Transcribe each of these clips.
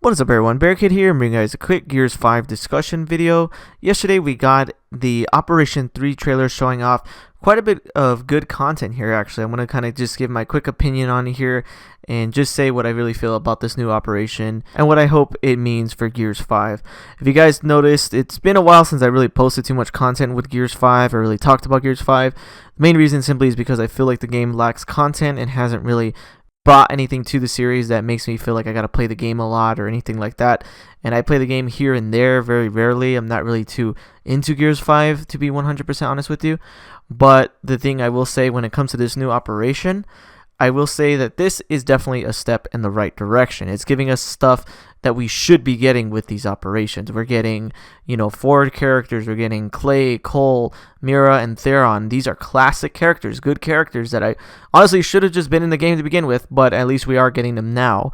What is up everyone, Barricade here, and bringing you guys a quick Gears 5 discussion video. Yesterday we got the Operation 3 trailer showing off quite a bit of good content here actually. I'm going to kind of just give my quick opinion on it here and just say what I really feel about this new operation and what I hope it means for Gears 5. If you guys noticed, it's been a while since I really posted too much content with Gears 5 or really talked about Gears 5. The main reason simply is because I feel like the game lacks content and hasn't really brought anything to the series that makes me feel like I gotta play the game a lot or anything like that. And I play the game here and there very rarely. I'm not really too into Gears 5 to be 100% honest with you. But the thing I will say when it comes to this new operation, I will say that this is definitely a step in the right direction. It's giving us stuff that we should be getting with these operations. We're getting, forward characters. We're getting Clay, Cole, Mira, and Theron. These are classic characters, good characters that I honestly should have just been in the game to begin with, but at least we are getting them now.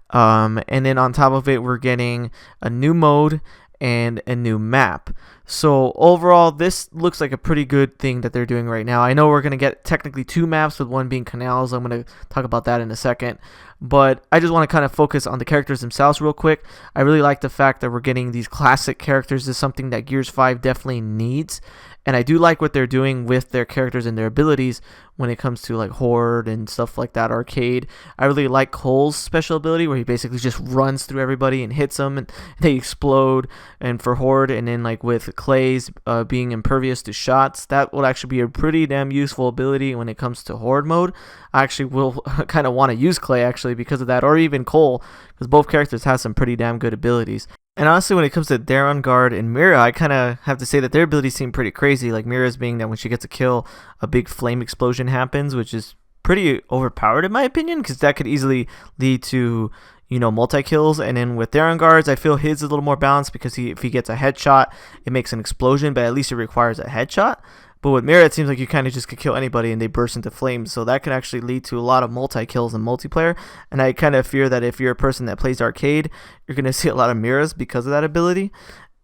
And then on top of it, we're getting a new mode and a new map. So overall, this looks like a pretty good thing that they're doing right now. I know we're going to get technically two maps, with one being Canals. I'm going to talk about that in a second. But I just want to kind of focus on the characters themselves real quick. I really like the fact that we're getting these classic characters. This is something that Gears 5 definitely needs. And I do like what they're doing with their characters and their abilities when it comes to like Horde and stuff like that, Arcade. I really like Cole's special ability where he basically just runs through everybody and hits them and they explode. And for Horde, and then like with Clay's being impervious to shots, that will actually be a pretty damn useful ability when it comes to Horde mode. I actually will kind of want to use Clay actually because of that, or even Cole, because both characters have some pretty damn good abilities. And honestly, when it comes to Theron Guard and Mira, I kind of have to say that their abilities seem pretty crazy. Like Mira's being that when she gets a kill, a big flame explosion happens, which is pretty overpowered in my opinion, because that could easily lead to, multi-kills. And then with Theron Guards, I feel his is a little more balanced because if he gets a headshot, it makes an explosion, but at least it requires a headshot. But with Mira, it seems like you kind of just could kill anybody and they burst into flames. So that can actually lead to a lot of multi-kills in multiplayer. And I kind of fear that if you're a person that plays arcade, you're going to see a lot of Miras because of that ability.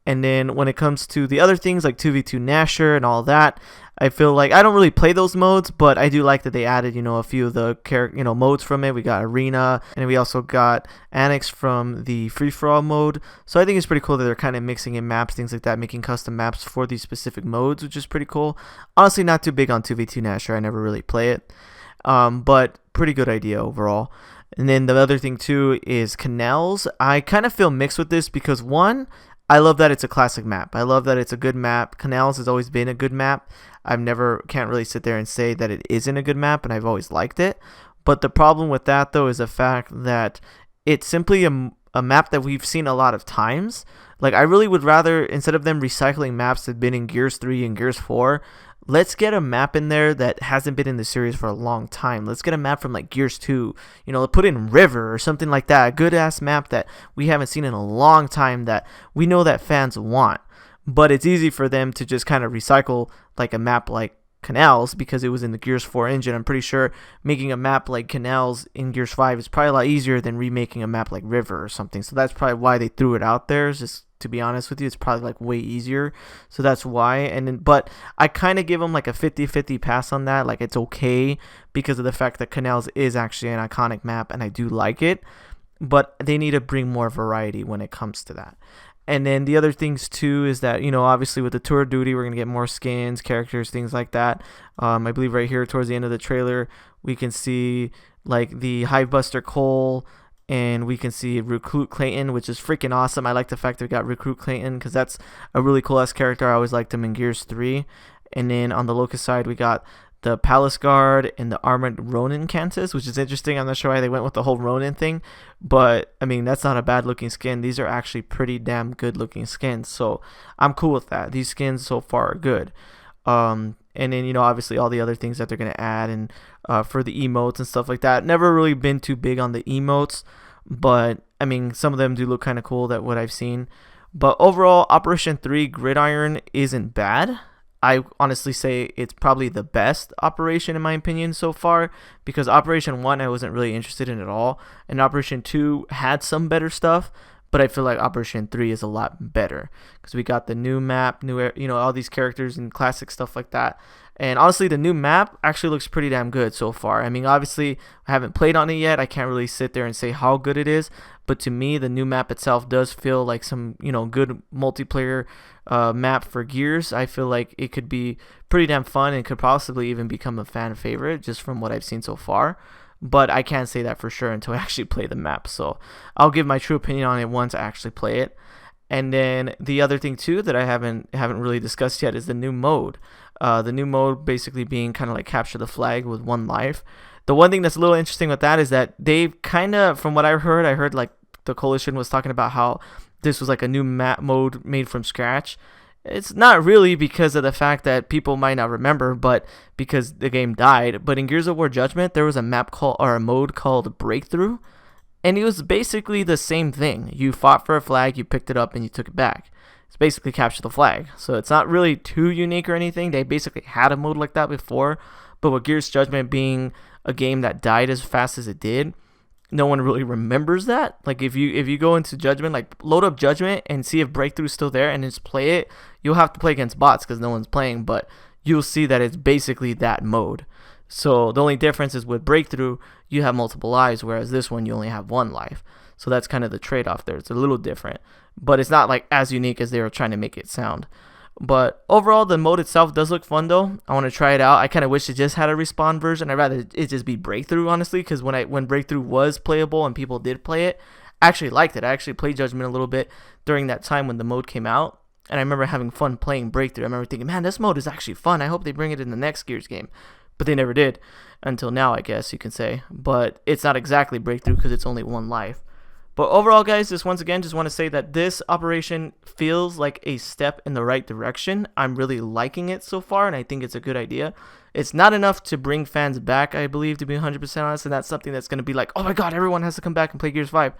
And then when it comes to the other things like 2v2 Nasher and all that, I feel like I don't really play those modes, but I do like that they added, a few of the modes from it. We got Arena, and we also got Annex from the free-for-all mode. So I think it's pretty cool that they're kind of mixing in maps, things like that, making custom maps for these specific modes, which is pretty cool. Honestly, not too big on 2v2 Nasher. I never really play it, but pretty good idea overall. And then the other thing too is Canals. I kind of feel mixed with this because one, I love that it's a classic map. I love that it's a good map. Canals has always been a good map. Can't really sit there and say that it isn't a good map, and I've always liked it. But the problem with that though is the fact that it's simply a map that we've seen a lot of times. Like I really would rather, instead of them recycling maps that have been in Gears 3 and Gears 4, let's get a map in there that hasn't been in the series for a long time. Let's get a map from like Gears 2, put in River or something like that. A good ass map that we haven't seen in a long time that we know that fans want. But it's easy for them to just kind of recycle like a map like Canals because it was in the Gears 4 engine. I'm pretty sure making a map like Canals in Gears 5 is probably a lot easier than remaking a map like River or something. So that's probably why they threw it out there. Just to be honest with you, it's probably like way easier. So that's why. But I kind of give them like a 50-50 pass on that. Like it's okay because of the fact that Canals is actually an iconic map and I do like it. But they need to bring more variety when it comes to that. And then the other things too is that, obviously with the Tour of Duty, we're going to get more skins, characters, things like that. I believe right here towards the end of the trailer, we can see like the Hivebuster Cole, and we can see Recruit Clayton, which is freaking awesome. I like the fact that we got Recruit Clayton because that's a really cool ass character. I always liked him in Gears 3. And then on the Locust side, we got the Palace Guard and the Armored Ronin Cantus, which is interesting. I'm not sure why they went with the whole Ronin thing, but I mean, that's not a bad looking skin. These are actually pretty damn good looking skins, so I'm cool with that. These skins so far are good. And then, obviously all the other things that they're going to add and for the emotes and stuff like that. Never really been too big on the emotes, but I mean, some of them do look kind of cool, that what I've seen. But overall, Operation 3 Gridiron isn't bad. I honestly say it's probably the best operation in my opinion so far, because Operation 1 I wasn't really interested in at all, and Operation 2 had some better stuff, but I feel like Operation 3 is a lot better because we got the new map, all these characters and classic stuff like that. And honestly, the new map actually looks pretty damn good so far. I mean, obviously, I haven't played on it yet. I can't really sit there and say how good it is. But to me, the new map itself does feel like some, good multiplayer map for Gears. I feel like it could be pretty damn fun and could possibly even become a fan favorite just from what I've seen so far. But I can't say that for sure until I actually play the map. So I'll give my true opinion on it once I actually play it. And then the other thing too that I haven't really discussed yet is the new mode. The new mode basically being kind of like capture the flag with 1 life. The one thing that's a little interesting with that is that they've kind of, from what I heard like the Coalition was talking about how this was like a new map mode made from scratch. It's not really because of the fact that people might not remember, but because the game died. But in Gears of War Judgment, there was a mode called Breakthrough, and it was basically the same thing. You fought for a flag, you picked it up, and you took it back. It's basically capture the flag. So it's not really too unique or anything. They basically had a mode like that before, but with Gears Judgment being a game that died as fast as it did, no one really remembers that. Like if you go into Judgment, like load up Judgment and see if Breakthrough's still there and just play it, you'll have to play against bots because no one's playing, but you'll see that it's basically that mode. So the only difference is with Breakthrough, you have multiple lives, whereas this one you only have 1 life. So that's kind of the trade-off there. It's a little different, but it's not like as unique as they were trying to make it sound. But overall, the mode itself does look fun though. I want to try it out. I kind of wish it just had a respawn version. I'd rather it just be Breakthrough, honestly, because when Breakthrough was playable and people did play it, I actually liked it. I actually played Judgment a little bit during that time when the mode came out, and I remember having fun playing Breakthrough. I remember thinking, man, this mode is actually fun. I hope they bring it in the next Gears game. But they never did until now, I guess you can say. But it's not exactly Breakthrough because it's only 1 life. But overall, guys, just once again, just want to say that this operation feels like a step in the right direction. I'm really liking it so far, and I think it's a good idea. It's not enough to bring fans back, I believe, to be 100% honest, and that's something that's going to be like, oh my god, everyone has to come back and play Gears 5.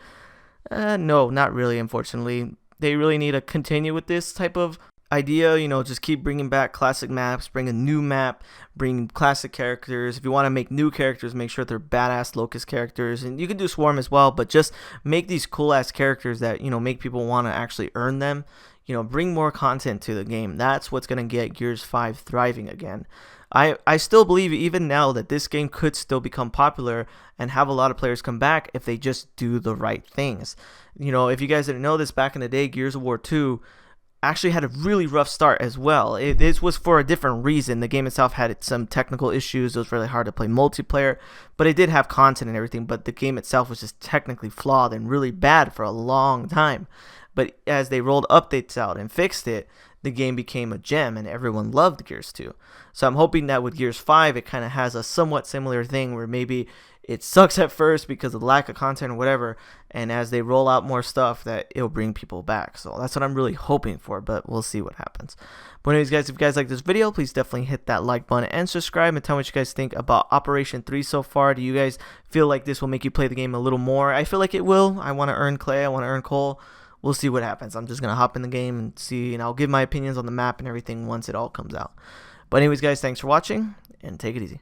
No, not really, unfortunately. They really need to continue with this type of idea, just keep bringing back classic maps, bring a new map, bring classic characters. If you want to make new characters, make sure they're badass Locust characters, and you can do Swarm as well, but just make these cool ass characters that make people want to actually earn them. Bring more content to the game. That's what's going to get Gears 5 thriving again. I still believe even now that this game could still become popular and have a lot of players come back if they just do the right things. If you guys didn't know this, back in the day, Gears of War 2 actually had a really rough start as well. This was for a different reason. The game itself had some technical issues. It was really hard to play multiplayer, but it did have content and everything, but the game itself was just technically flawed and really bad for a long time. But as they rolled updates out and fixed it, the game became a gem and everyone loved Gears 2. So I'm hoping that with Gears 5 it kind of has a somewhat similar thing where maybe it sucks at first because of the lack of content or whatever, and as they roll out more stuff that it'll bring people back. So that's what I'm really hoping for, but we'll see what happens. But anyways, guys, if you guys like this video, please definitely hit that like button and subscribe, and tell me what you guys think about Operation 3 so far. Do you guys feel like this will make you play the game a little more? I feel like it will. I want to earn Clay, I want to earn Cole. We'll see what happens. I'm just going to hop in the game and see, and I'll give my opinions on the map and everything once it all comes out. But anyways, guys, thanks for watching, and take it easy.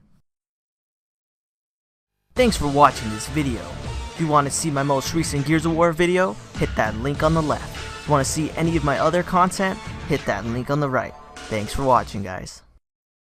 Thanks for watching this video. If you want to see my most recent Gears of War video, hit that link on the left. If you want to see any of my other content, hit that link on the right. Thanks for watching, guys.